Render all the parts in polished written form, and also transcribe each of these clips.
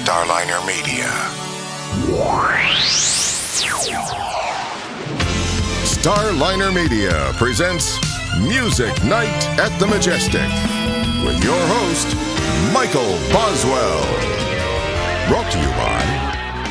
Starliner Media. Starliner Media presents Music Night at the Majestic with your host, Michael Boswell. Brought to you by...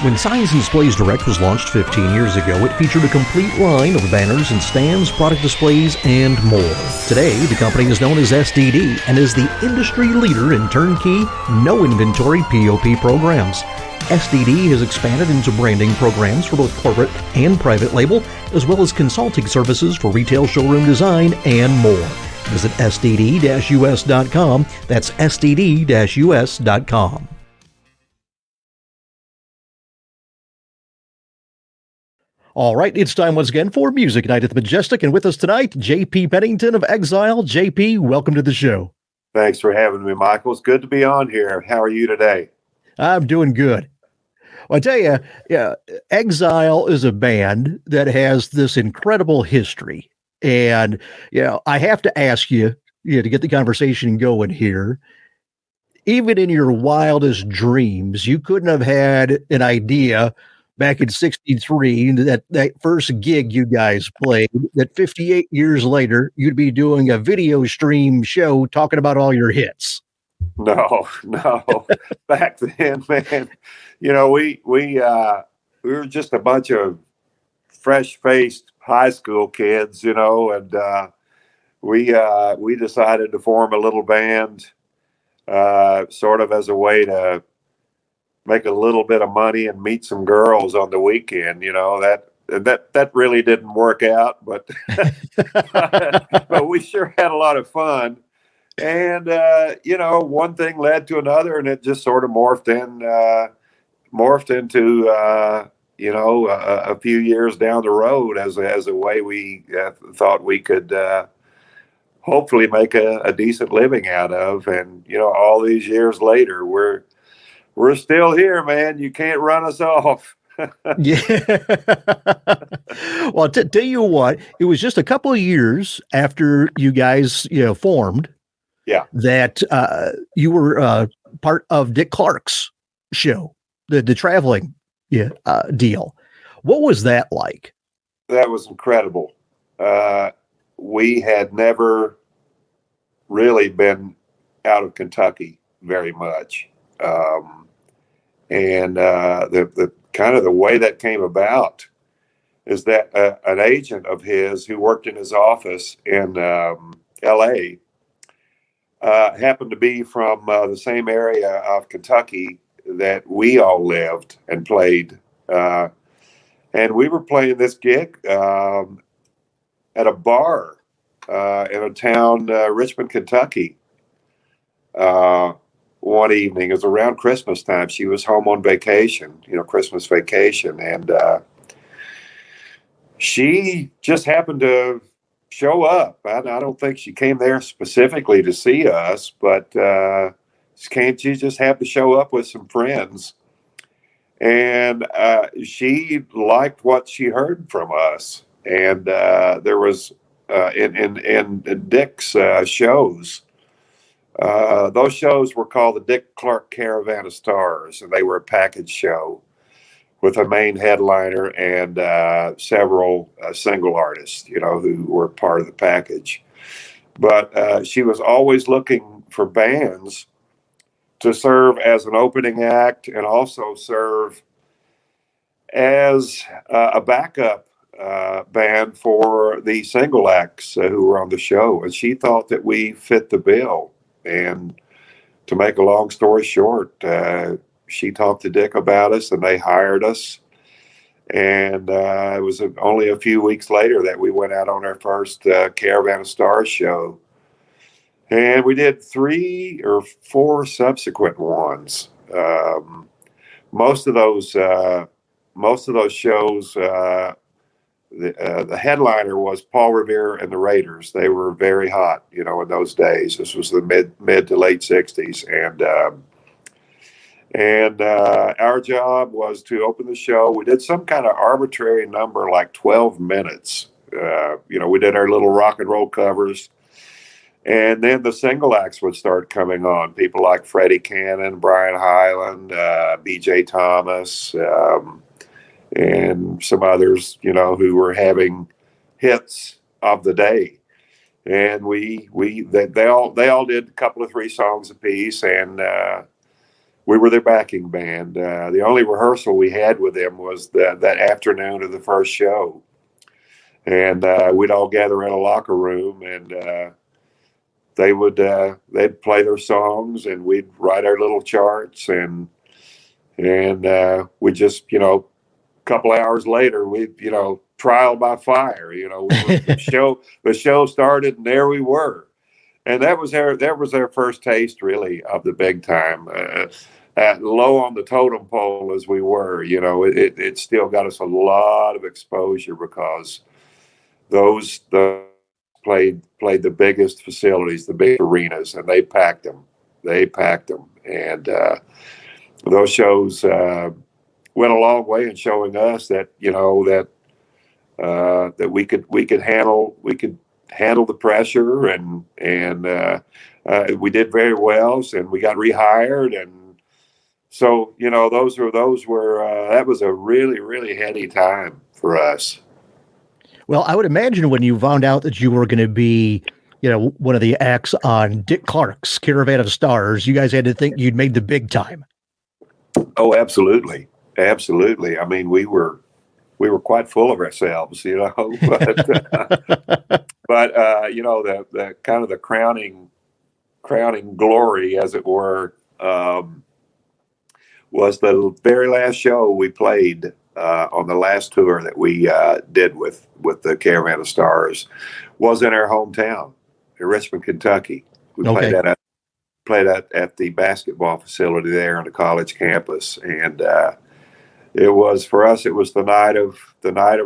When Signs and Displays Direct was launched 15 years ago, it featured a complete line of banners and stands, product displays, and more. Today, the company is known as SDD and is the industry leader in turnkey, no-inventory POP programs. SDD has expanded into branding programs for both corporate and private label, as well as consulting services for retail showroom design and more. Visit sdd-us.com. That's sdd-us.com. All right, it's time once again for Music Night at the Majestic, and with us tonight, JP Pennington of Exile. JP, welcome to the show. Thanks for having me, Michael. It's good to be on here. How are you today? I'm doing good. Well, I tell you, Exile is a band that has this incredible history, and I have to ask you, to get the conversation going here. Even in your wildest dreams, you couldn't have had an idea back in '63, that first gig you guys played, that 58 years later, you'd be doing a video stream show talking about all your hits. No. Back then, man, we were just a bunch of fresh-faced high school kids, and we decided to form a little band, sort of as a way to make a little bit of money and meet some girls on the weekend. That really didn't work out, but but we sure had a lot of fun. And one thing led to another, and it just sort of morphed into a few years down the road as a way we thought we could hopefully make a decent living out of. And all these years later, we're still here, man. You can't run us off. Yeah. Well, tell you what, it was just a couple of years after you guys, formed. Yeah. That you were part of Dick Clark's show, the traveling deal. What was that like? That was incredible. We had never really been out of Kentucky very much. And the kind of the way that came about is that an agent of his who worked in his office in L.A. Happened to be from the same area of Kentucky that we all lived and played. And we were playing this gig at a bar in a town, Richmond, Kentucky. One evening, it was around Christmas time. She was home on vacation, Christmas vacation. And she just happened to show up. I don't think she came there specifically to see us, but she just happened to show up with some friends. And she liked what she heard from us. And there was in Dick's shows, those shows were called the Dick Clark Caravan of Stars, and they were a package show with a main headliner and several single artists, who were part of the package. But she was always looking for bands to serve as an opening act and also serve as a backup band for the single acts who were on the show. And she thought that we fit the bill. And to make a long story short, she talked to Dick about us, and they hired us. And it was only a few weeks later that we went out on our first Caravan of Stars show. And we did 3 or 4 subsequent ones. Most of those shows, the headliner was Paul Revere and the Raiders. They were very hot, in those days. This was the mid to late '60s, and our job was to open the show. We did some kind of arbitrary number, like 12 minutes. We did our little rock and roll covers, And then the single acts would start coming on. People like Freddie Cannon, Brian Hyland, B.J. Thomas, and some others, who were having hits of the day. And they all did a couple of 3 songs apiece, and we were their backing band. The only rehearsal we had with them was that afternoon of the first show, and we'd all gather in a locker room, and they'd play their songs, and we'd write our little charts, and we just, a couple hours later, we, trial by fire, the show started, and there we were. And that was our first taste, really, of the big time. Low on the totem pole as we were, it still got us a lot of exposure, because those played the biggest facilities, the big arenas, and they packed them. And those shows went a long way in showing us that that we could handle the pressure, and we did very well, and we got rehired, and so that was a really, really heady time for us. Well, I would imagine when you found out that you were going to be, one of the acts on Dick Clark's Caravan of Stars, you guys had to think you'd made the big time. Oh, absolutely. I mean, we were quite full of ourselves, but the kind of the crowning glory, as it were, was the very last show we played on the last tour that we did with the Caravan of Stars, was in our hometown in Richmond, Kentucky. We played at the basketball facility there on the college campus, and it was, for us, it was the night of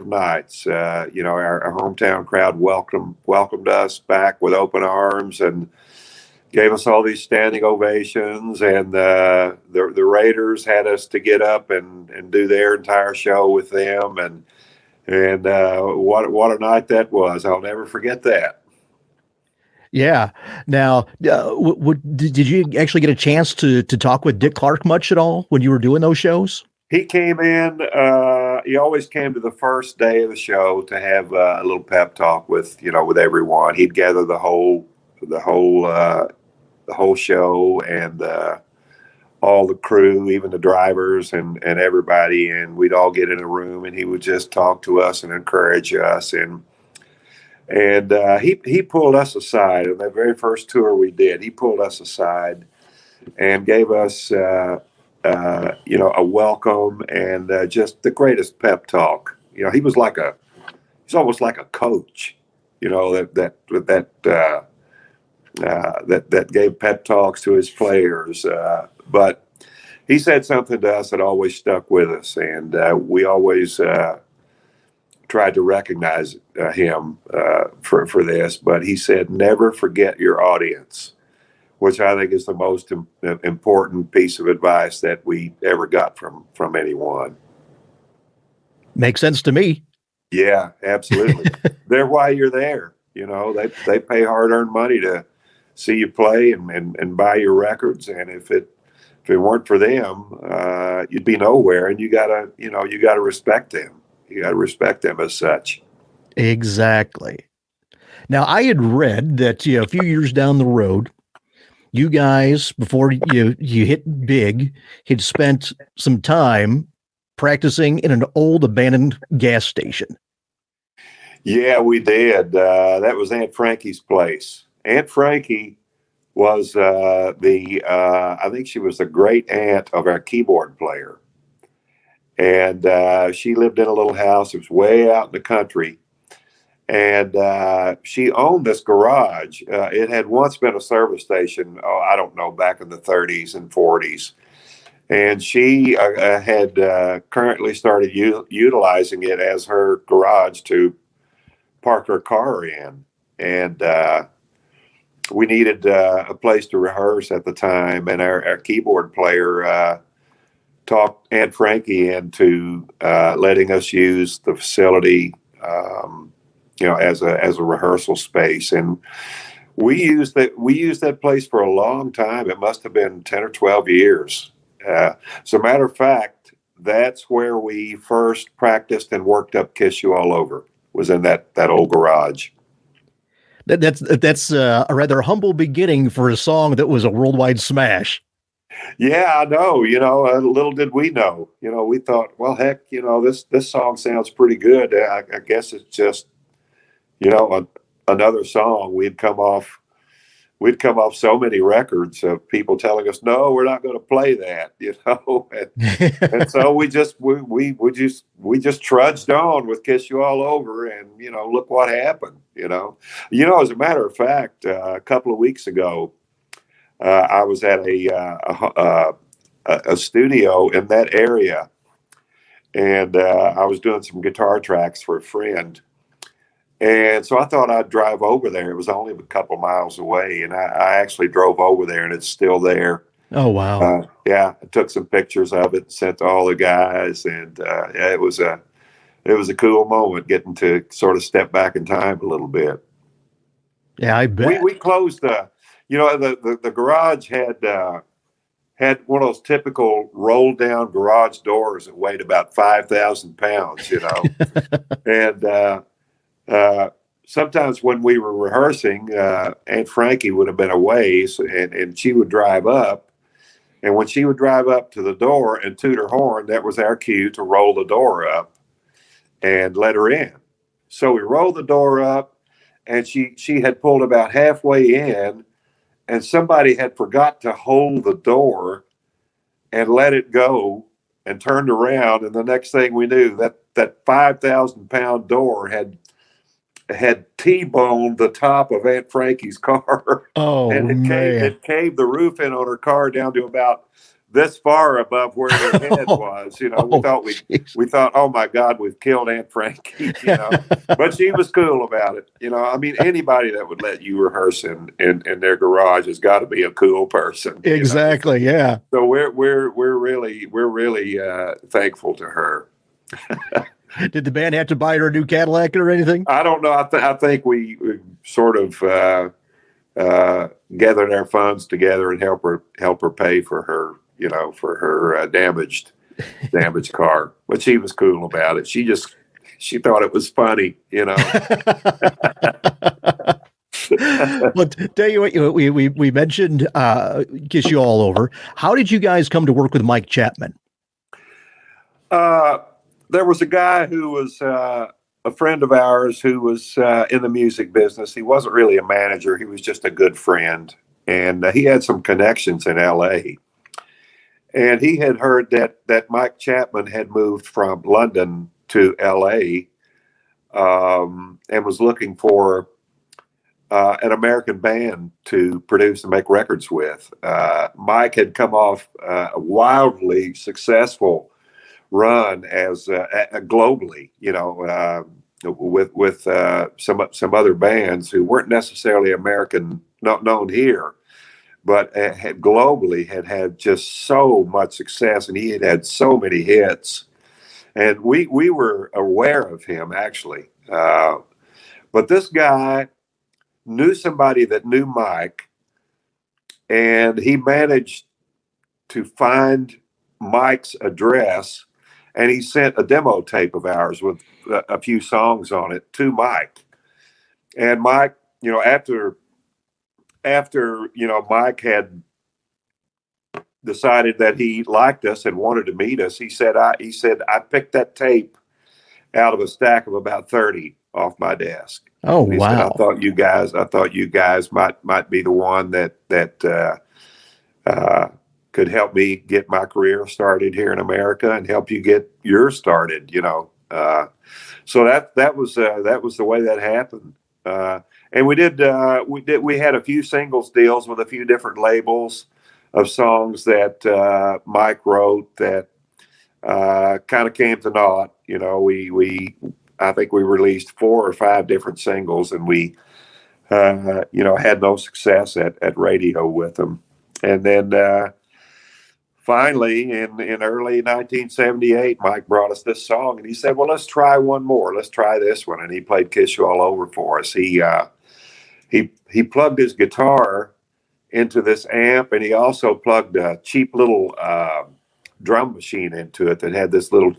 nights. Our hometown crowd welcomed us back with open arms, and gave us all these standing ovations, and the Raiders had us to get up and do their entire show with them, and what a night that was. I'll never forget that. Yeah. Now, did you actually get a chance to talk with Dick Clark much at all when you were doing those shows? He came in. He always came to the first day of the show to have a little pep talk with everyone. He'd gather the whole show, and all the crew, even the drivers and everybody, and we'd all get in a room, and he would just talk to us and encourage us, and he pulled us aside on that very first tour we did. He pulled us aside and gave us a welcome, and just the greatest pep talk. He's almost like a coach, that gave pep talks to his players. But he said something to us that always stuck with us, and we always tried to recognize him for this. But he said, "Never forget your audience," which I think is the most important piece of advice that we ever got from anyone. Makes sense to me. Yeah, absolutely. They're why you're there. They pay hard-earned money to see you play and buy your records, and if it weren't for them, you'd be nowhere. And you gotta respect them. You gotta respect them as such. Exactly. Now, I had read that a few years down the road, you guys, before you hit big, had spent some time practicing in an old abandoned gas station. Yeah, we did. That was Aunt Frankie's place. Aunt Frankie was I think she was the great aunt of our keyboard player. And she lived in a little house. It was way out in the country. And she owned this garage. It had once been a service station, I don't know, back in the 30s and 40s. And she had currently started utilizing it as her garage to park her car in. And we needed a place to rehearse at the time. And our keyboard player talked Aunt Frankie into letting us use the facility as a rehearsal space. And We used that place for a long time. It must have been 10 or 12 years. As a matter of fact, that's where we first practiced and worked up "Kiss You All Over." Was in that old garage. That's a rather humble beginning for a song that was a worldwide smash. Yeah, I know. Little did we know. We thought, well, heck, this song sounds pretty good. I guess it's just, another song. We'd come off so many records of people telling us, no, we're not going to play that, and so we just trudged on with "Kiss You All Over," and look what happened. As a matter of fact, a couple of weeks ago, I was at a studio in that area, and I was doing some guitar tracks for a friend. And so I thought I'd drive over there. It was only a couple miles away, and I actually drove over there, and it's still there. Oh, wow. Yeah, I took some pictures of it and sent to all the guys, and yeah, it was a cool moment getting to sort of step back in time a little bit. Yeah, I bet. We closed the garage had one of those typical roll down garage doors that weighed about 5,000 pounds, and sometimes when we were rehearsing, Aunt Frankie would have been away, and she would drive up. And when she would drive up to the door and toot her horn, that was our cue to roll the door up and let her in. So we rolled the door up, and she had pulled about halfway in, and somebody had forgot to hold the door and let it go and turned around. And the next thing we knew, that 5,000-pound door had T-boned the top of Aunt Frankie's car. Oh, and it caved the roof in on her car down to about this far above where her head was. We thought, oh my God, we've killed Aunt Frankie. But she was cool about it. I mean, anybody that would let you rehearse in their garage has got to be a cool person. Exactly. Yeah. So we're really thankful to her. Did the band have to buy her a new Cadillac or anything? I don't know. I think we sort of gathered our funds together and help her pay for her, for her damaged car. But she was cool about it. She thought it was funny, Well, tell you what, we mentioned "Kiss You All Over." How did you guys come to work with Mike Chapman? There was a guy who was a friend of ours who was in the music business. He wasn't really a manager. He was just a good friend. And he had some connections in L.A. And he had heard that Mike Chapman had moved from London to L.A. And was looking for an American band to produce and make records with. Mike had come off a wildly successful run as globally, with some other bands who weren't necessarily American, not known here, but had globally had just so much success, and he had so many hits, and we were aware of him actually, but this guy knew somebody that knew Mike, and he managed to find Mike's address. And he sent a demo tape of ours with a few songs on it to Mike. And Mike, after Mike had decided that he liked us and wanted to meet us, he said, I picked that tape out of a stack of about 30 off my desk. Oh, and he wow. said, I thought you guys might be the one that could help me get my career started here in America and help you get yours started, So that was the way that happened. And we had a few singles deals with a few different labels of songs that Mike wrote that kind of came to naught. I think we released 4 or 5 different singles, and we had no success at radio with them. And then finally, in early 1978, Mike brought us this song, and he said, well, let's try one more. Let's try this one. And he played "Kiss You All Over" for us. He he plugged his guitar into this amp, and he also plugged a cheap little drum machine into it that had this little,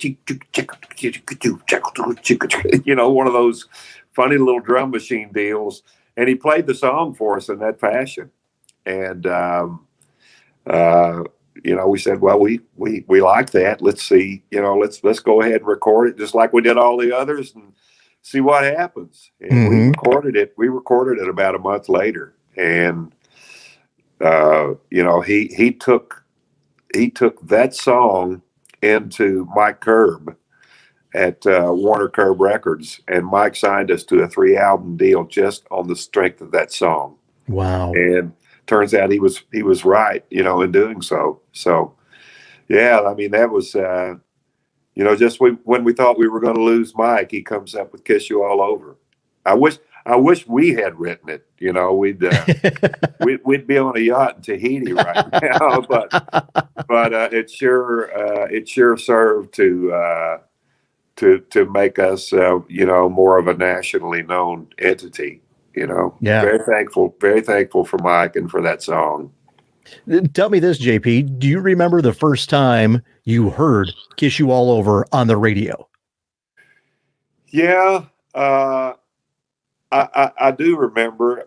one of those funny little drum machine deals. And he played the song for us in that fashion. And, we said, well, we like that. Let's see, let's go ahead and record it just like we did all the others and see what happens. And we recorded it. We recorded it about a month later. And, he took that song into Mike Curb at Warner Curb Records, and Mike signed us to a 3-album deal just on the strength of that song. Wow. And turns out he was right, in doing so. So, yeah, I mean, that was, just when we thought we were going to lose Mike, he comes up with Kiss You All Over. I wish we had written it. We'd be on a yacht in Tahiti right now, but it sure served to make us more of a nationally known entity. Yeah. Very thankful for Mike and for that song. Tell me this, JP. Do you remember the first time you heard "Kiss You All Over" on the radio? Yeah. I do remember,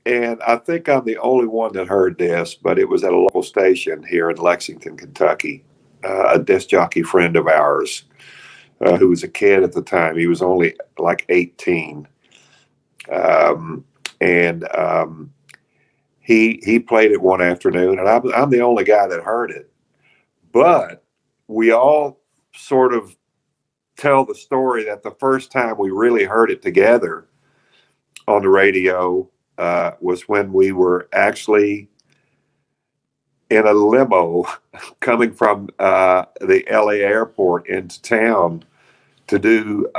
and I think I'm the only one that heard this, but it was at a local station here in Lexington, Kentucky. A disc jockey friend of ours who was a kid at the time. He was only like 18. He played it one afternoon, and I'm the only guy that heard it. But we all sort of tell the story that the first time we really heard it together on the radio was when we were actually in a limo coming from the LA airport into town to do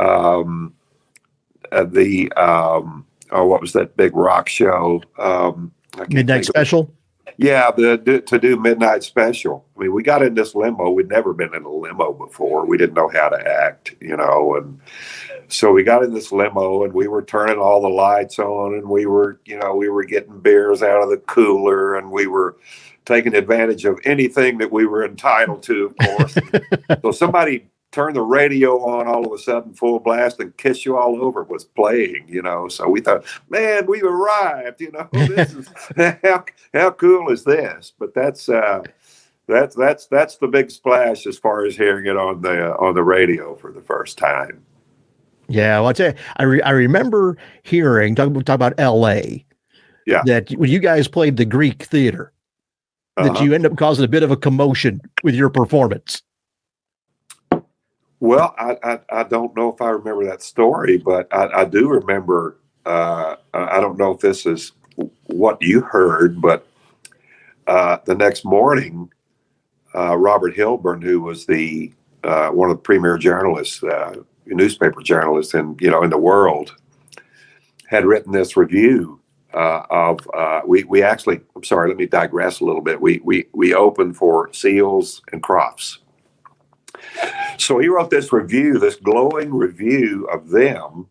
what was that big rock show? Midnight Special? Yeah, to do Midnight Special. I mean, we got in this limo. We'd never been in a limo before. We didn't know how to act, and so we got in this limo and we were turning all the lights on, and we were getting beers out of the cooler, and we were taking advantage of anything that we were entitled to, of course. So somebody turned the radio on all of a sudden, full blast, and "Kiss You All Over" was playing, So we thought, man, we've arrived, This is how cool is this? But that's the big splash as far as hearing it on the radio for the first time. Yeah, well, I'll tell you, I remember hearing talk about L.A. Yeah, that when you guys played the Greek Theater, that you end up causing a bit of a commotion with your performance. Well, I don't know if I remember that story, but I do remember. I don't know if this is what you heard, but the next morning, Robert Hilburn, who was the one of the premier journalists, newspaper journalists in the world, had written this review of we actually. I'm sorry, let me digress a little bit. We opened for Seals and Crofts. So he wrote this review, this glowing review of them,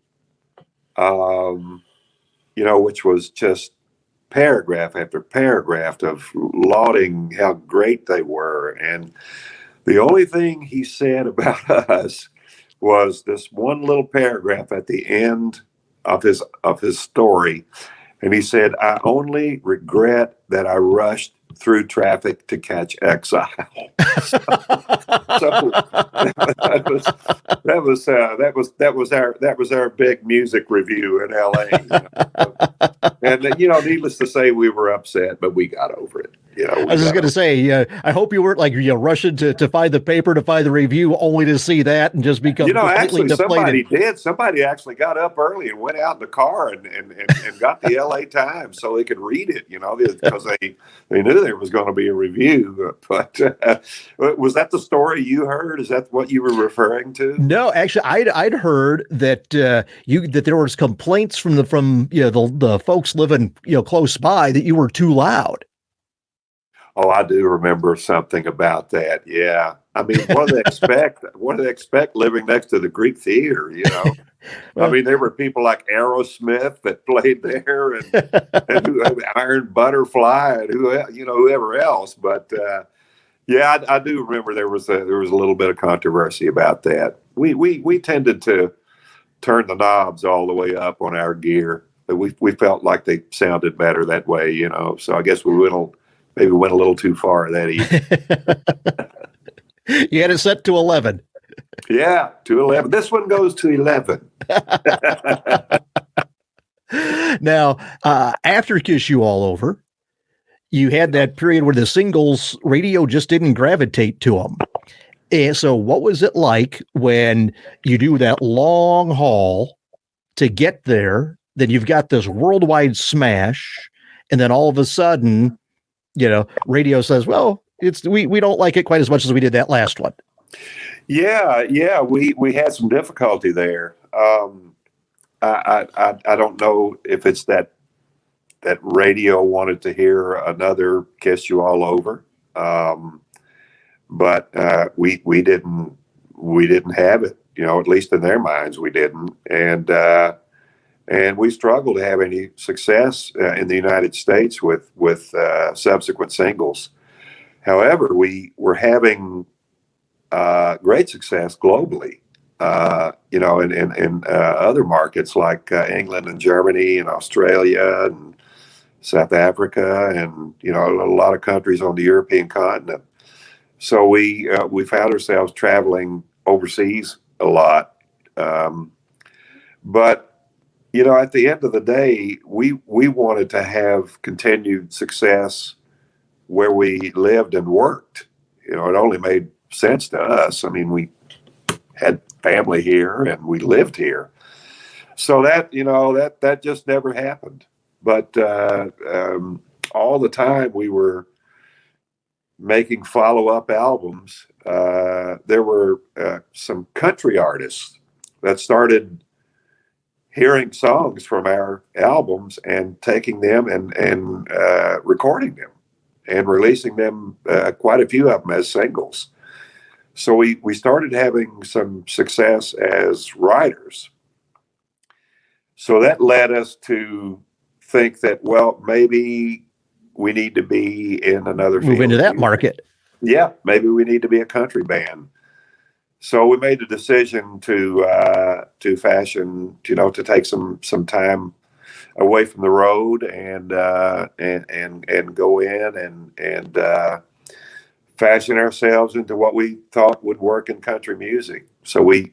which was just paragraph after paragraph of lauding how great they were. And the only thing he said about us was this one little paragraph at the end of his story. And he said, "I only regret that I rushed through traffic to catch Exile." So that was our big music review in LA. And needless to say, we were upset, but we got over it. I was just going to say, I hope you weren't rushing to find the paper to find the review, only to see that and just become actually deflated. Somebody did. Somebody actually got up early and went out in the car and got the LA Times so they could read it. Because they knew there was going to be a review. But was that the story you heard? Is that what you were referring to? No, actually, I'd heard that that there was complaints from the folks living close by that you were too loud. Oh, I do remember something about that. Yeah. I mean, what do they expect? What do they expect living next to the Greek Theater, I mean, there were people like Aerosmith that played there, and Iron Butterfly, and whoever else. But yeah, I do remember there was a little bit of controversy about that. We tended to turn the knobs all the way up on our gear. We felt like they sounded better that way, So I guess maybe went a little too far that evening. You had it set to 11. Yeah, to 11. This one goes to 11. Now, after Kiss You All Over, you had that period where the singles radio just didn't gravitate to them. And so what was it like when you do that long haul to get there? Then you've got this worldwide smash, and then all of a sudden, radio says, well, we don't like it quite as much as we did that last one. Yeah, we had some difficulty there. I don't know if it's that radio wanted to hear another Kiss You All Over, but we didn't have it. At least in their minds, we didn't, and we struggled to have any success in the United States with subsequent singles. However, we were having great success globally, in other markets like England and Germany and Australia and South Africa and, a lot of countries on the European continent. So we found ourselves traveling overseas a lot. But, at the end of the day, we wanted to have continued success where we lived and worked. It only made sense to us. I mean, we had family here and we lived here. So that just never happened. But all the time we were making follow-up albums. There were some country artists that started hearing songs from our albums and taking them and recording them and releasing them, quite a few of them as singles. So we started having some success as writers. So that led us to think that, well, maybe we need to be in another field. Move into that market. Yeah, maybe we need to be a country band. So we made the decision to fashion, to take some time away from the road and go in and fashion ourselves into what we thought would work in country music. So we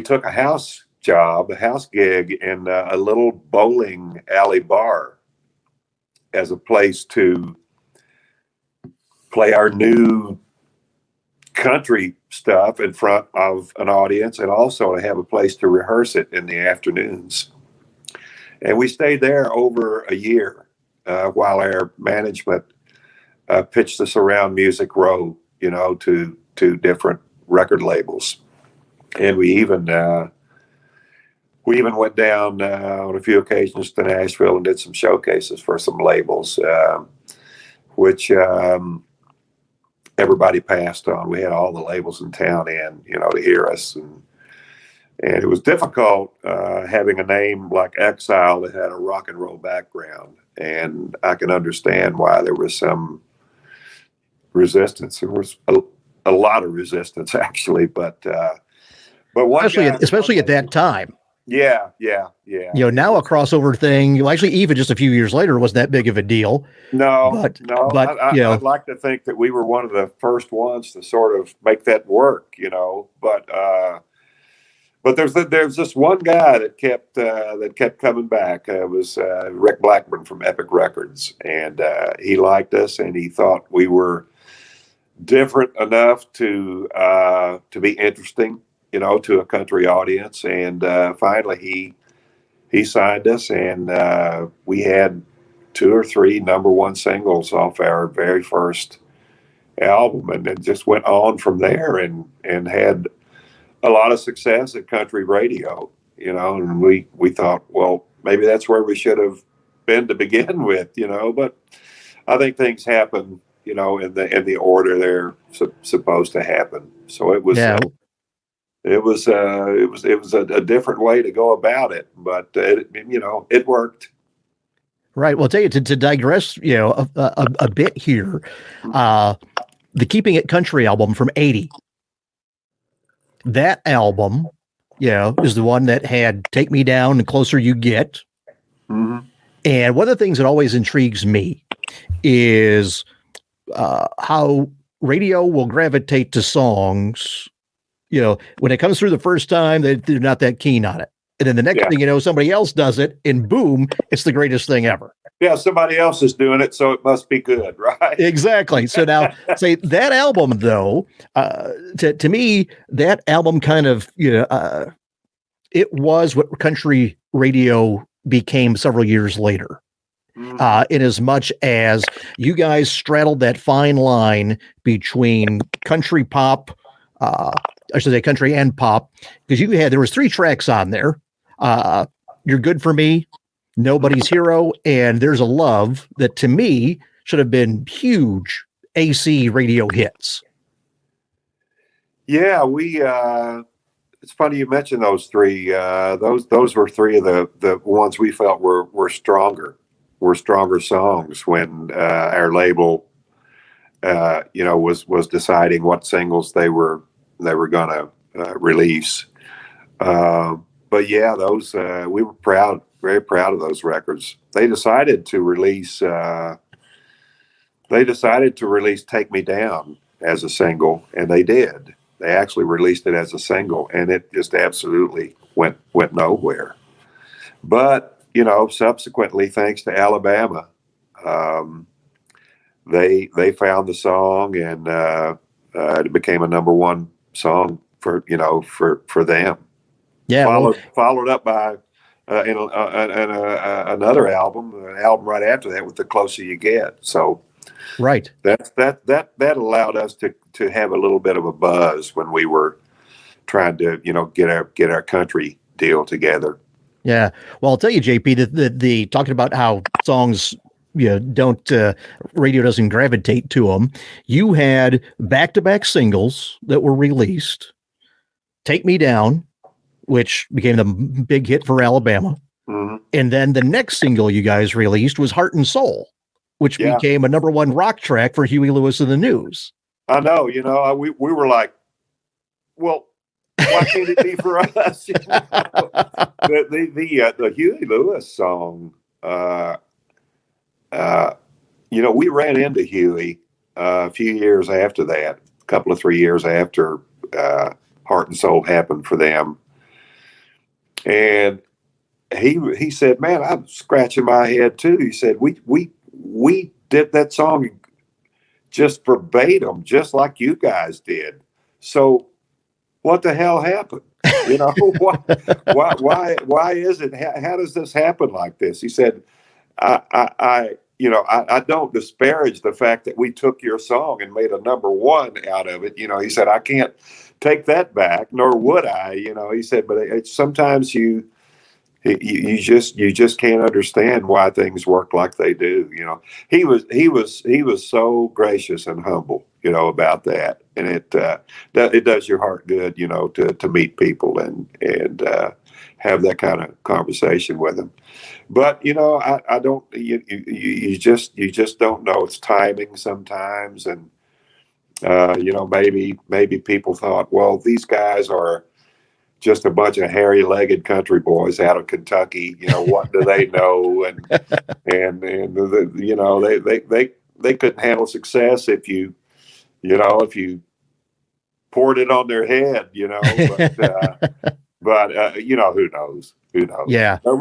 took a house gig in a little bowling alley bar as a place to play our new country stuff in front of an audience, and also to have a place to rehearse it in the afternoons. And we stayed there over a year while our management pitched us around Music Row, to different record labels. And we even went down on a few occasions to Nashville and did some showcases for some labels, which everybody passed on. We had all the labels in town in, to hear us. And it was difficult having a name like Exile that had a rock and roll background. And I can understand why there was some resistance. There was a lot of resistance, actually. But especially at that time. Yeah. Now a crossover thing, actually, even just a few years later, wasn't that big of a deal. No. I'd like to think that we were one of the first ones to sort of make that work, but there's this one guy that kept coming back. It was Rick Blackburn from Epic Records, and he liked us, and he thought we were different enough to be interesting, to a country audience. And finally he signed us, and we had 2 or 3 number 1 singles off our very first album, and it just went on from there and had a lot of success at country radio, and we thought, well, maybe that's where we should have been to begin with, but I think things happen, in the order they're supposed to happen. So it was it was a different way to go about it, but it worked. Right. Well, I'll tell you to digress, a bit here. The Keeping It Country album from '80. That album, is the one that had "Take Me Down" and "Closer You Get." Mm-hmm. And one of the things that always intrigues me is how radio will gravitate to songs. When it comes through the first time, they're not that keen on it. And then the next thing you know, somebody else does it, and boom, it's the greatest thing ever. Yeah, somebody else is doing it, so it must be good, right? Exactly. So now, say that album, though, to me, that album kind of, it was what country radio became several years later. In as much as you guys straddled that fine line between country pop, I should say country and pop, because there was 3 tracks on there. You're Good for Me, Nobody's Hero, and There's a Love that to me should have been huge AC radio hits. Yeah, it's funny you mentioned those 3. Those were 3 of the ones we felt were stronger songs when our label was deciding what singles they were going to release. But yeah, those we were very proud of those records. They decided to release Take Me Down as a single, and they did. They actually released it as a single, and it just absolutely went nowhere. But subsequently, thanks to Alabama, they found the song, and it became a number 1 song for them. Yeah, followed up by another album, an album right after that with The Closer You Get. So right, that allowed us to have a little bit of a buzz when we were trying to get our country deal together. Yeah. Well, I'll tell you, JP, that the talking about how songs don't radio doesn't gravitate to them. You had back-to-back singles that were released. Take Me Down, which became the big hit for Alabama. Mm-hmm. And then the next single you guys released was Heart and Soul, which became a number 1 rock track for Huey Lewis and the News. I know, we were like, well, why can't it be for us? The Huey Lewis song, we ran into Huey a few years after that, a couple of 3 years after Heart and Soul happened for them. And he said, man, I'm scratching my head too. He said, we did that song just verbatim, just like you guys did. So what the hell happened? Why is it? How does this happen like this? He said, I don't disparage the fact that we took your song and made a number 1 out of it. He said, I can't take that back, nor would I. He said, but sometimes you just can't understand why things work like they do. He was so gracious and humble, about that, and it does your heart good, to meet people and have that kind of conversation with them. But I don't. You just don't know. It's timing sometimes, and maybe people thought, well, these guys are just a bunch of hairy-legged country boys out of Kentucky. What do they know? And they couldn't handle success if you poured it on their head. But who knows? Yeah. But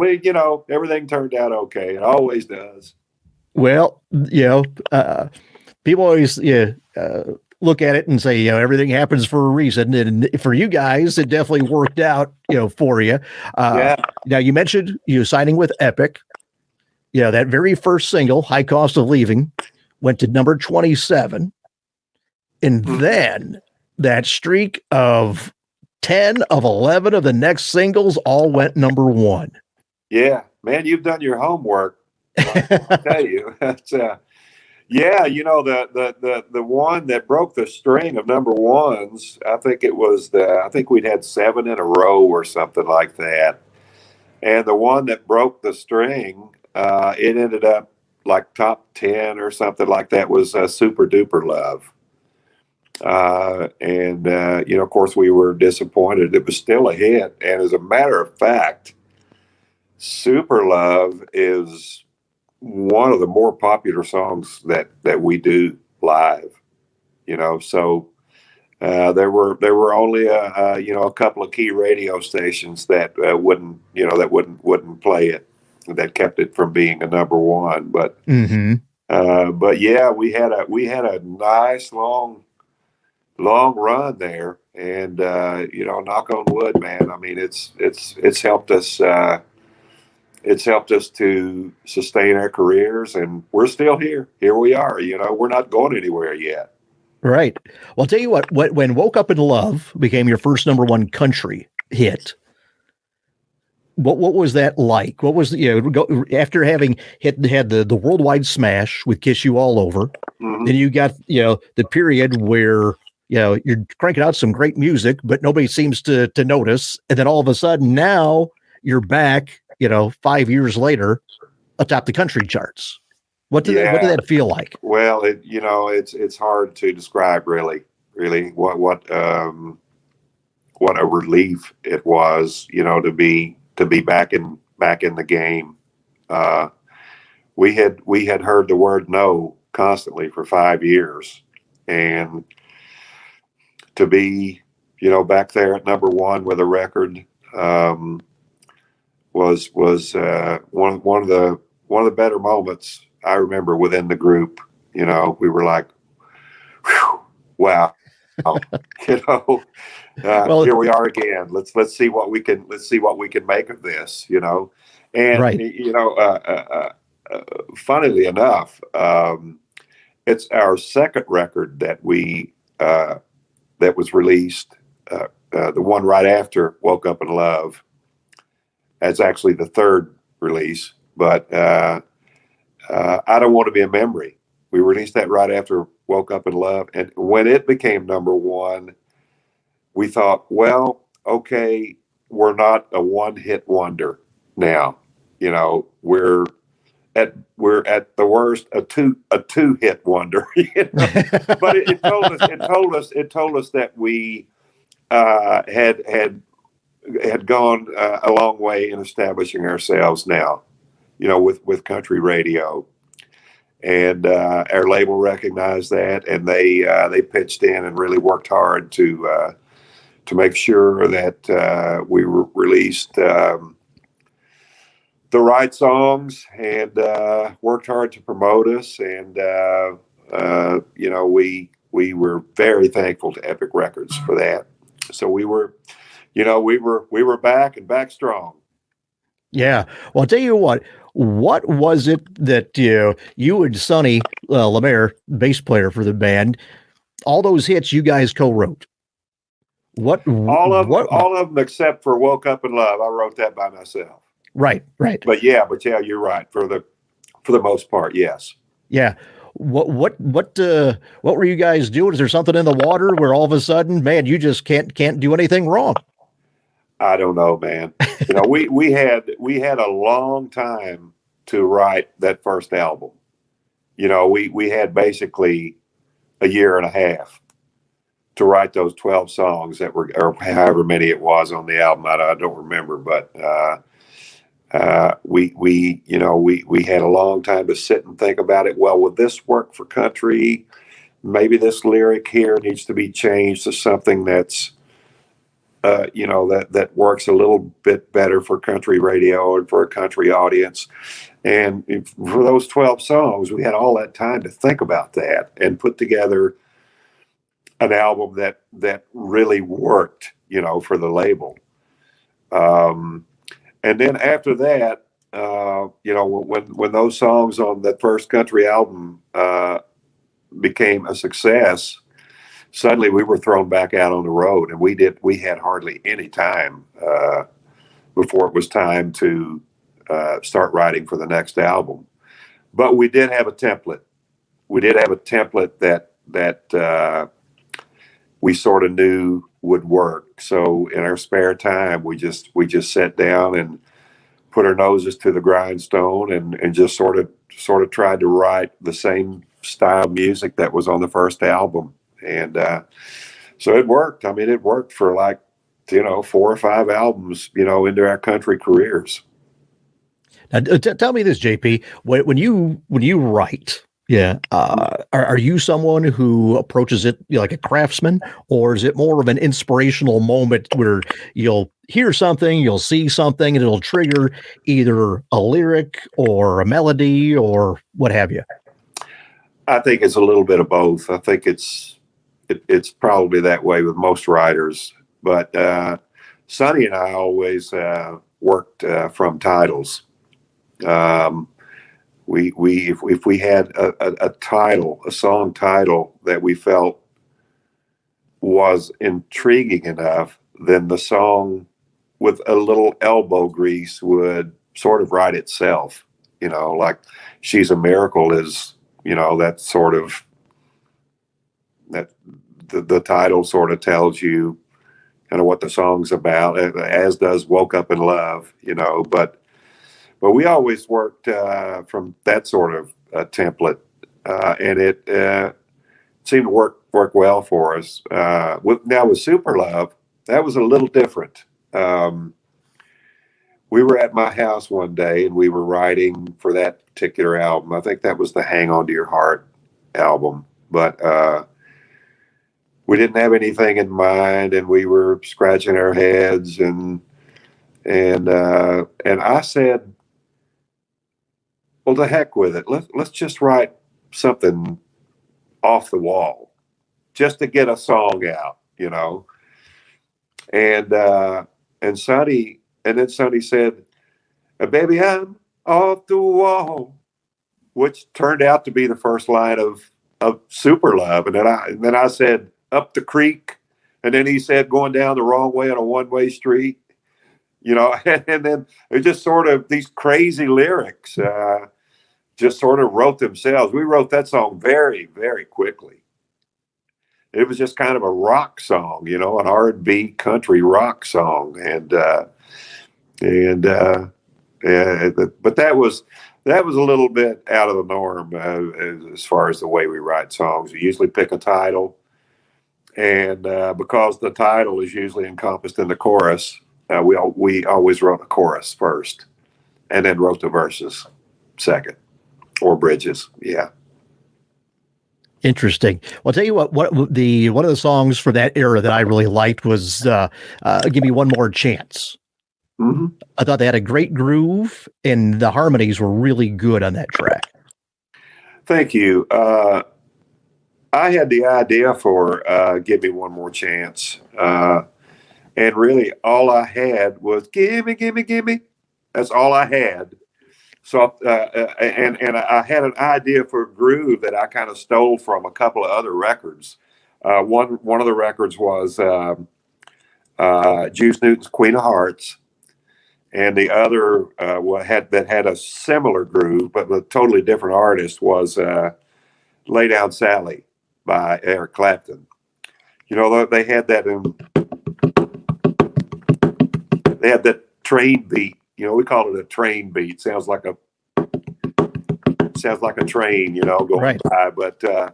everything turned out okay. It always does. Well, people always look at it and say, everything happens for a reason. And for you guys, it definitely worked out, for you. Now, you mentioned you signing with Epic. That very first single, High Cost of Leaving, went to number 27. And then that streak of 10 of 11 of the next singles all went number 1. Yeah, man, you've done your homework. I'll tell you. Yeah, the one that broke the string of number ones, I think I think we'd had 7 in a row or something like that. And the one that broke the string, it ended up like top 10 or something like that, was Super Duper Love. Of course, we were disappointed. It was still a hit. And as a matter of fact, Super Love is one of the more popular songs that we do live. So there were only a couple of key radio stations that wouldn't play it, that kept it from being a number one. But yeah, we had a nice long run there, and knock on wood, man. I mean, it's helped us. It's helped us to sustain our careers, and we're still here. Here we are. We're not going anywhere yet. Right. Well, I'll tell you what, when Woke Up in Love became your first number one country hit, what was that like? What was, after having had the worldwide smash with Kiss You All Over, then you got, the period where, you're cranking out some great music, but nobody seems to notice. And then all of a sudden now you're back, 5 years later, atop the country charts. What did that feel like? Well, it's hard to describe really what a relief it was, to be back in the game. We had heard the word no constantly for 5 years, and to be, back there at number one with a record, was one of the better moments I remember within the group. We were like, whew, wow, here we are again. Let's see what we can make of this. And right. Funnily enough, it's our second record that was released. The one right after Woke Up in Love. That's actually the third release, but I Don't Want to Be a Memory. We released that right after Woke Up in Love. And when it became number one, we thought, well, okay, we're not a one-hit wonder now. We're at the worst a two-hit wonder. But it told us that we had gone a long way in establishing ourselves now, with country radio, and our label recognized that, and they pitched in and really worked hard to make sure that we released the right songs, and worked hard to promote us, and we were very thankful to Epic Records for that. So we were back, and back strong. Yeah. Well, I'll tell you what was it that you and Sonny Lemaire, bass player for the band, all those hits you guys co-wrote? All of them except for Woke Up in Love. I wrote that by myself. Right. But yeah, you're right. For the most part, yes. Yeah. What were you guys doing? Is there something in the water where all of a sudden, man, you just can't do anything wrong? I don't know, man. We had a long time to write that first album. We had basically a year and a half to write those 12 songs that were, or however many it was on the album. I don't remember, but we had a long time to sit and think about it. Well, would this work for country? Maybe this lyric here needs to be changed to something that's that works a little bit better for country radio and for a country audience. And for those 12 songs, we had all that time to think about that and put together an album that really worked, for the label. And then after that, when those songs on that first country album became a success, suddenly we were thrown back out on the road, and we had hardly any time before it was time to start writing for the next album. But we did have a template, we did have a template that we sort of knew would work. So in our spare time, we just sat down and put our noses to the grindstone and just sort of tried to write the same style music that was on the first album. And so it worked. I mean, it worked for like, 4 or 5 albums, into our country careers. Now, tell me this, JP. When you write, are you someone who approaches it like a craftsman, or is it more of an inspirational moment where you'll hear something, you'll see something, and it'll trigger either a lyric or a melody or what have you? I think it's a little bit of both. I think it's probably that way with most writers, but Sonny and I always worked from titles. If we had a title, a song title that we felt was intriguing enough, then the song with a little elbow grease would sort of write itself. Like "She's a Miracle" is, that sort of, that the title sort of tells you kind of what the song's about, as does "Woke Up in Love," but we always worked from that sort of template, and it seemed to work well for us. With Super Love, that was a little different. We were at my house one day and we were writing for that particular album. I think that was the "Hang On to Your Heart" album, but we didn't have anything in mind, and we were scratching our heads, and I said, well, to heck with it. Let's just write something off the wall, just to get a song out, And Sonny said, "Baby, I'm off the wall," which turned out to be the first line of Super Love. And then I said, "Up the creek," and then he said, "Going down the wrong way on a one-way street." And then it just sort of, these crazy lyrics just sort of wrote themselves. We wrote that song very, very quickly. It was just kind of a rock song, an R&B country rock song, but that was a little bit out of the norm as far as the way we write songs. We usually pick a title, and because the title is usually encompassed in the chorus, we always wrote the chorus first, and then wrote the verses second, or bridges. Yeah. Interesting. Well, I'll tell you what one of the songs for that era that I really liked was "Give Me One More Chance." Mm-hmm. I thought they had a great groove, and the harmonies were really good on that track. Thank you. I had the idea for "Give Me One More Chance," and really all I had was "Gimme, gimme, gimme." That's all I had. So, and I had an idea for a groove that I kind of stole from a couple of other records. One of the records was Juice Newton's "Queen of Hearts," and the other had a similar groove, but with a totally different artist, was "Lay Down Sally" by Eric Clapton. They had that train beat. We call it a train beat. Sounds like a train, going right by. But I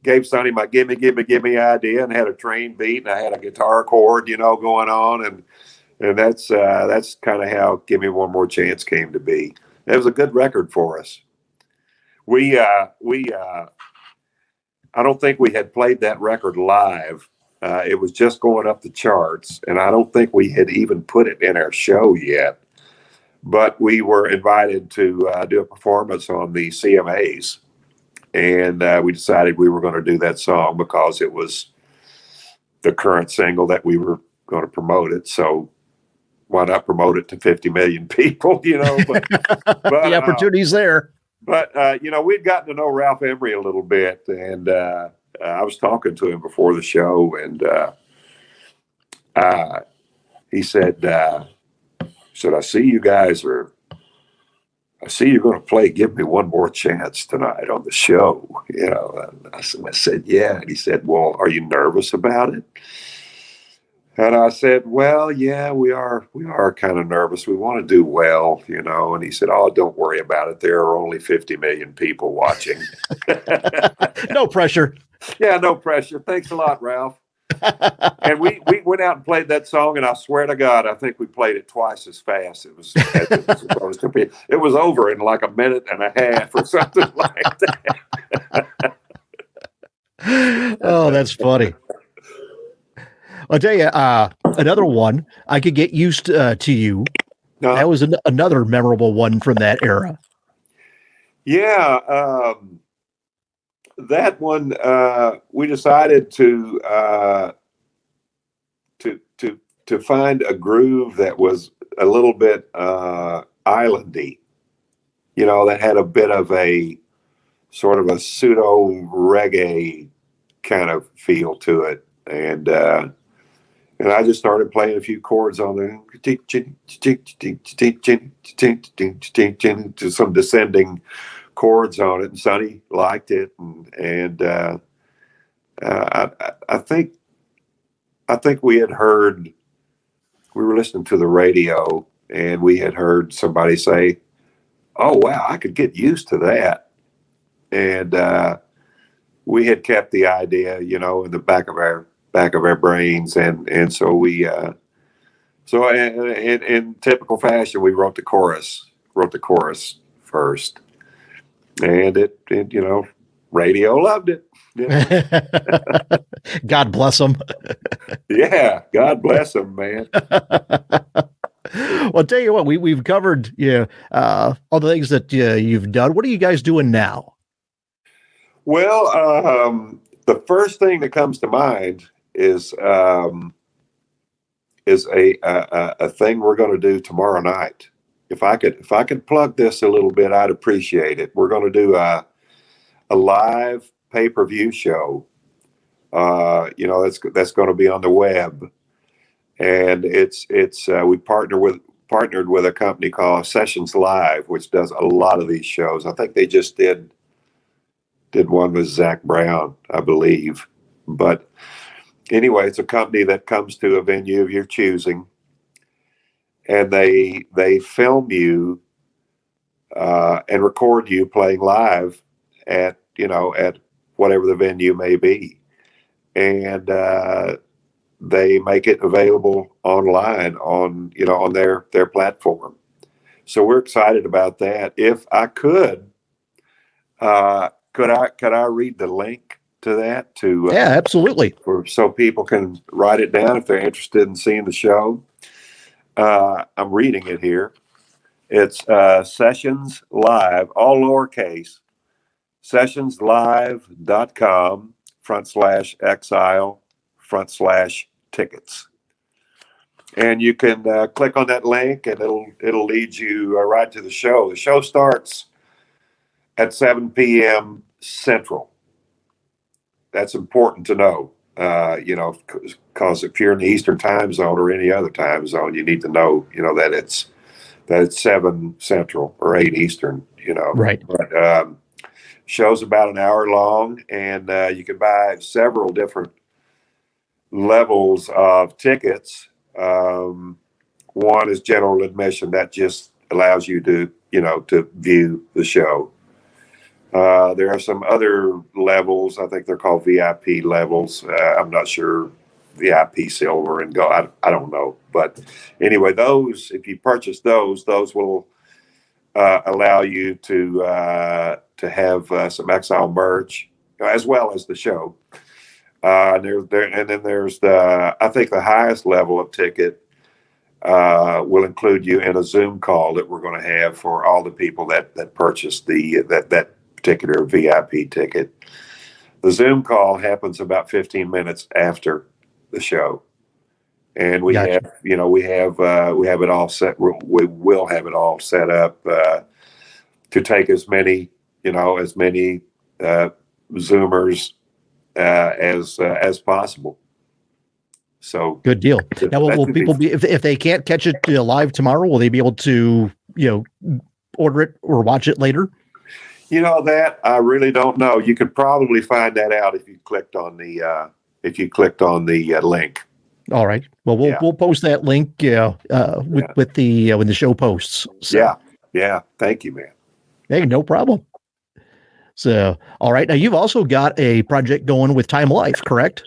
gave Sonny my gimme idea, and had a train beat, and I had a guitar chord, going on, and that's kind of how "Give Me One More Chance" came to be. It was a good record for us. I don't think we had played that record live. It was just going up the charts, and I don't think we had even put it in our show yet. But we were invited to do a performance on the CMAs, and we decided we were going to do that song because it was the current single that we were going to promote it. So why not promote it to 50 million people, But the opportunity's there. But, we'd gotten to know Ralph Emery a little bit, and I was talking to him before the show, and he said, "I see you guys are I see you're going to play Give Me One More Chance tonight on the show. And I said, yeah. And he said, well, are you nervous about it? And I said, well, yeah, we are kind of nervous. We want to do well, And he said, oh, don't worry about it. There are only 50 million people watching. No pressure. Yeah, no pressure. Thanks a lot, Ralph. And we went out and played that song, and I swear to God, I think we played it twice as fast as it was supposed to be. It was over in like a minute and a half or something like that. Oh, that's funny. I'll tell you, another one I could get used to you. That was another memorable one from that era. Yeah, that one we decided to find a groove that was a little bit islandy, that had a bit of a sort of a pseudo reggae kind of feel to it, and I just started playing a few chords on there to some descending chords on it, and Sonny liked it, and I think we were listening to the radio, and we had heard somebody say, "Oh wow, I could get used to that," and we had kept the idea, in the back of our brains, and so we so in typical fashion, we wrote the chorus first. And it radio loved it. God bless them. Yeah, God bless them, man. Well, I'll tell you what, we've covered all the things that you've done. What are you guys doing now? Well, the first thing that comes to mind is a thing we're going to do tomorrow night. If I could plug this a little bit, I'd appreciate it. We're going to do a live pay-per-view show. That's going to be on the web, and it's we partnered with a company called Sessions Live, which does a lot of these shows. I think they just did one with Zach Brown, I believe. But anyway, it's a company that comes to a venue of your choosing, and they film you and record you playing live at whatever the venue may be, and they make it available online on their platform. So we're excited about that. If I could I read the link to that yeah, absolutely, so people can write it down if they're interested in seeing the show. I'm reading it here. It's Sessions Live, all lowercase, sessionslive.com/exile/tickets. And you can click on that link, and it'll lead you right to the show. The show starts at 7 p.m. Central. That's important to know, because if you're in the Eastern time zone or any other time zone, you need to know, that it's 7 Central or 8 Eastern, Right. But show's about an hour long, and you can buy several different levels of tickets. One is general admission. That just allows you to view the show. There are some other levels. I think they're called VIP levels. I'm not sure, VIP silver and gold. I don't know. But anyway, those, if you purchase those will allow you to have some Exile merch as well as the show. And then there's I think the highest level of ticket will include you in a Zoom call that we're going to have for all the people that purchase that particular VIP ticket. The Zoom call happens about 15 minutes after the show, and we Gotcha. we have it all set. We will have it all set up to take as many Zoomers as possible. So good deal. Now, will people be if they can't catch it live tomorrow? Will they be able to order it or watch it later? You know that I really don't know. You could probably find that out if you clicked on the link. All right. Well, Yeah. we'll post that link with the when the show posts. So. Yeah. Thank you, man. Hey, no problem. So, all right. Now you've also got a project going with Time Life, correct?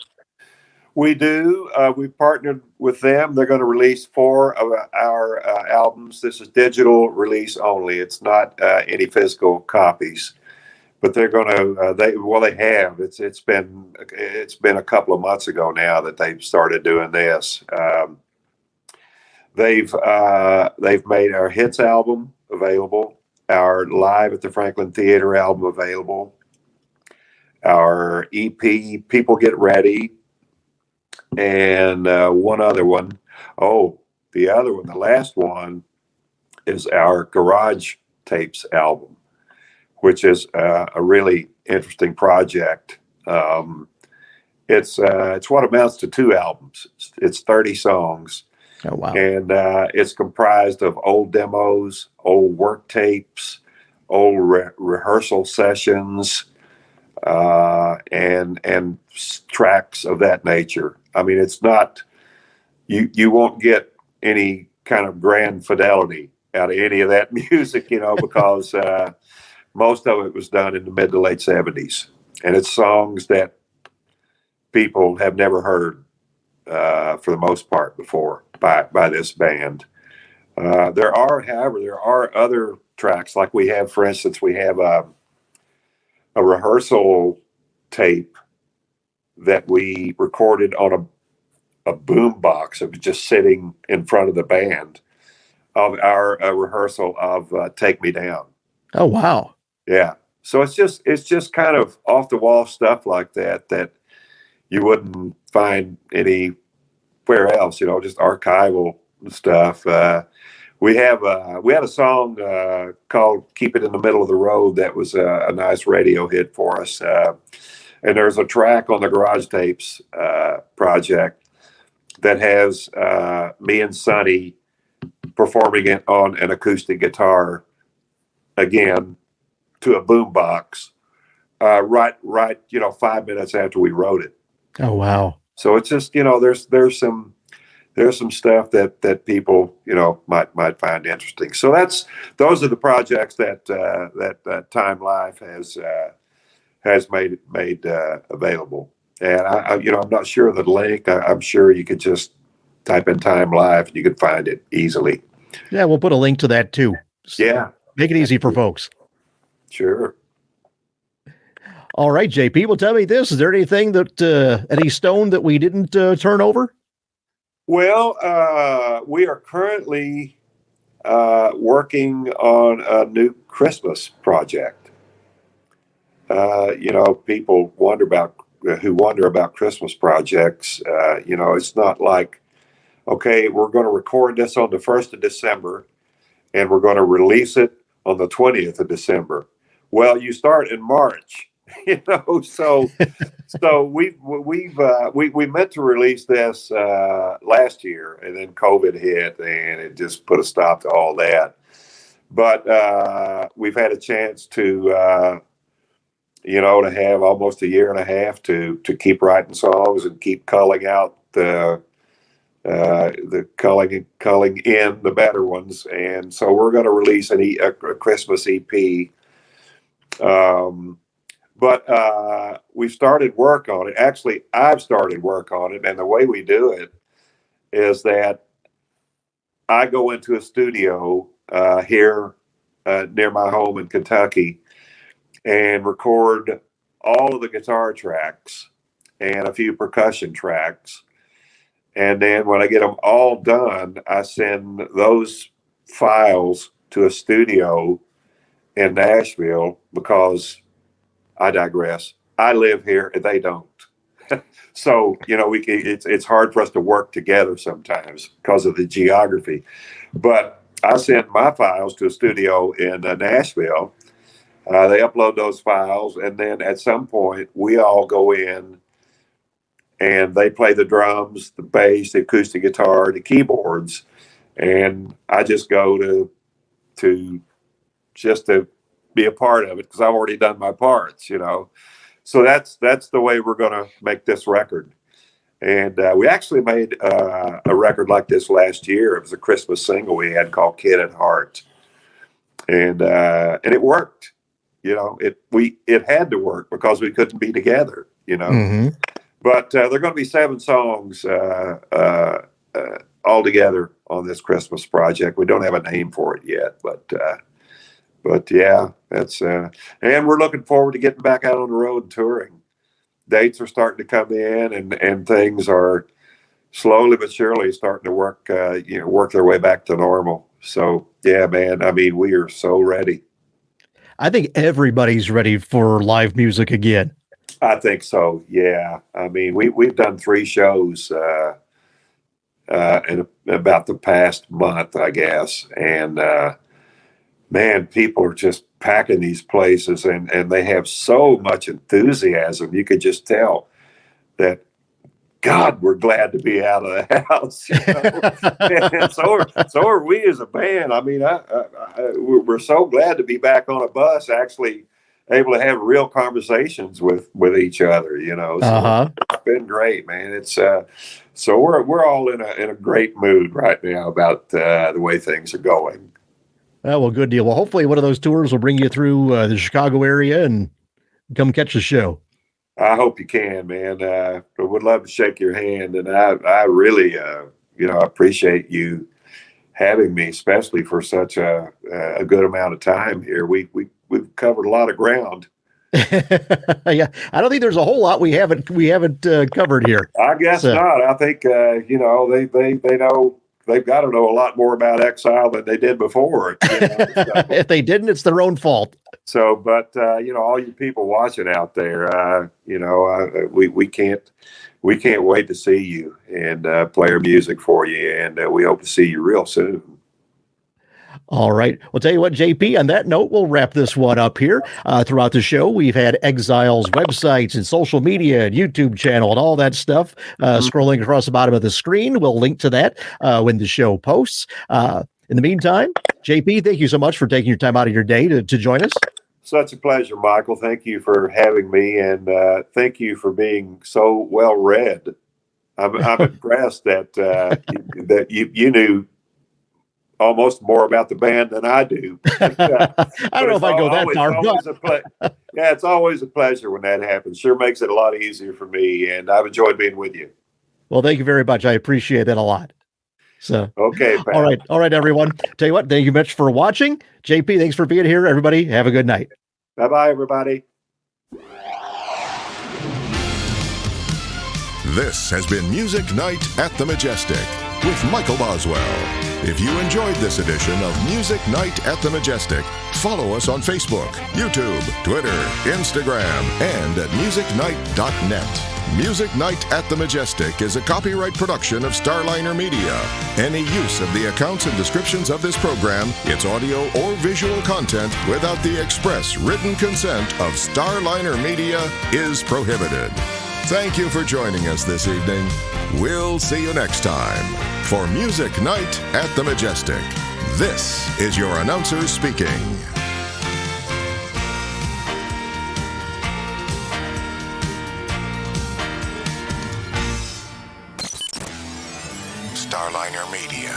We do. We partnered with them. They're going to release 4 of our albums. This is digital release only. It's not any physical copies. But they're going to. They have. It's been a couple of months ago now that they've started doing this. They've made our hits album available, our Live at the Franklin Theater album available, our EP People Get Ready, and one other one. Oh, the other one, the last one, is our Garage Tapes album, which is a really interesting project. It's what amounts to 2 albums. It's 30 songs. Oh, wow. And it's comprised of old demos, old work tapes, old rehearsal sessions, and tracks of that nature. I mean, it's not, you won't get any kind of grand fidelity out of any of that music, because most of it was done in the mid to late 70s. And it's songs that people have never heard for the most part before by this band. However, there are other tracks, like we have, for instance, we have a rehearsal tape that we recorded on a boom box. It was just sitting in front of the band of our rehearsal of Take Me Down. Oh, wow. Yeah. So it's just kind of off the wall stuff like that you wouldn't find anywhere else, just archival stuff. We had a song called "Keep It in the Middle of the Road" that was a nice radio hit for us. And there's a track on the Garage Tapes project that has me and Sonny performing it on an acoustic guitar, again, to a boom box, right, 5 minutes after we wrote it. Oh, wow. So it's just, there's some stuff that people, might find interesting. So those are the projects that Time Life has made available. And I'm not sure of the link. I'm sure you could just type in Time Life and you could find it easily. Yeah, we'll put a link to that too. So yeah. Make it easy for folks. Sure. All right, JP. Well, tell me this: is there anything any stone that we didn't turn over? Well, we are currently working on a new Christmas project. People wonder about Christmas projects. It's not like, okay, we're going to record this on the 1st of December and we're going to release it on the 20th of December. Well, you start in March. So we meant to release this last year, and then COVID hit, and it just put a stop to all that. But we've had a chance to have almost a year and a half to keep writing songs and keep culling out the culling in the better ones, and so we're going to release a Christmas EP. But we've started work on it. Actually, I've started work on it. And the way we do it is that I go into a studio here near my home in Kentucky and record all of the guitar tracks and a few percussion tracks. And then when I get them all done, I send those files to a studio in Nashville, because I digress. I live here and they don't. So, it's hard for us to work together sometimes because of the geography. But I send my files to a studio in Nashville. They upload those files, and then at some point we all go in and they play the drums, the bass, the acoustic guitar, the keyboards, and I just go to just to be a part of it because I've already done my parts, So that's the way we're going to make this record. And we actually made a record like this last year. It was a Christmas single we had called "Kid at Heart," and it worked. It had to work because we couldn't be together. Mm-hmm. But there are going to be 7 songs all together on this Christmas project. We don't have a name for it yet, but yeah, that's and we're looking forward to getting back out on the road and touring. Dates are starting to come in, and things are slowly but surely starting to work their way back to normal. So yeah, man, I mean, we are so ready. I think everybody's ready for live music again. I think so. Yeah. I mean, we've done 3 shows in about the past month, I guess. And man, people are just packing these places and they have so much enthusiasm. You could just tell that, God, we're glad to be out of the house. And so are we as a band. I mean, we're so glad to be back on a bus, actually able to have real conversations with each other. So it's been great, man. It's so we're all in a great mood right now about the way things are going. Well, good deal. Well, hopefully one of those tours will bring you through the Chicago area and come catch the show. I hope you can, man. I would love to shake your hand, and I really, appreciate you having me, especially for such a good amount of time here. We've covered a lot of ground. Yeah, I don't think there's a whole lot we haven't covered here. I guess not. I think they know. They've got to know a lot more about Exile than they did before. If they didn't, it's their own fault. So, but all you people watching out there, we can't wait to see you and play our music for you, and we hope to see you real soon. All right. Well, tell you what, JP, on that note, we'll wrap this one up here. Throughout the show, we've had Exile's websites and social media and YouTube channel and all that stuff scrolling across the bottom of the screen. We'll link to that when the show posts. In the meantime, JP, thank you so much for taking your time out of your day to join us. Such a pleasure, Michael. Thank you for having me, and thank you for being so well read. I'm impressed that that you knew almost more about the band than I do. I don't know if I go that far. Yeah, it's always a pleasure when that happens. Sure makes it a lot easier for me, and I've enjoyed being with you. Well, thank you very much. I appreciate that a lot. So okay, Pat. All right, everyone. Tell you what, thank you much for watching. JP, thanks for being here. Everybody, have a good night. Bye-bye, everybody. This has been Music Night at the Majestic with Michael Boswell. If you enjoyed this edition of Music Night at the Majestic, follow us on Facebook, YouTube, Twitter, Instagram, and at musicnight.net. Music Night at the Majestic is a copyright production of Starliner Media. Any use of the accounts and descriptions of this program, its audio or visual content, without the express written consent of Starliner Media is prohibited. Thank you for joining us this evening. We'll see you next time for Music Night at the Majestic. This is your announcer speaking. Starliner Media.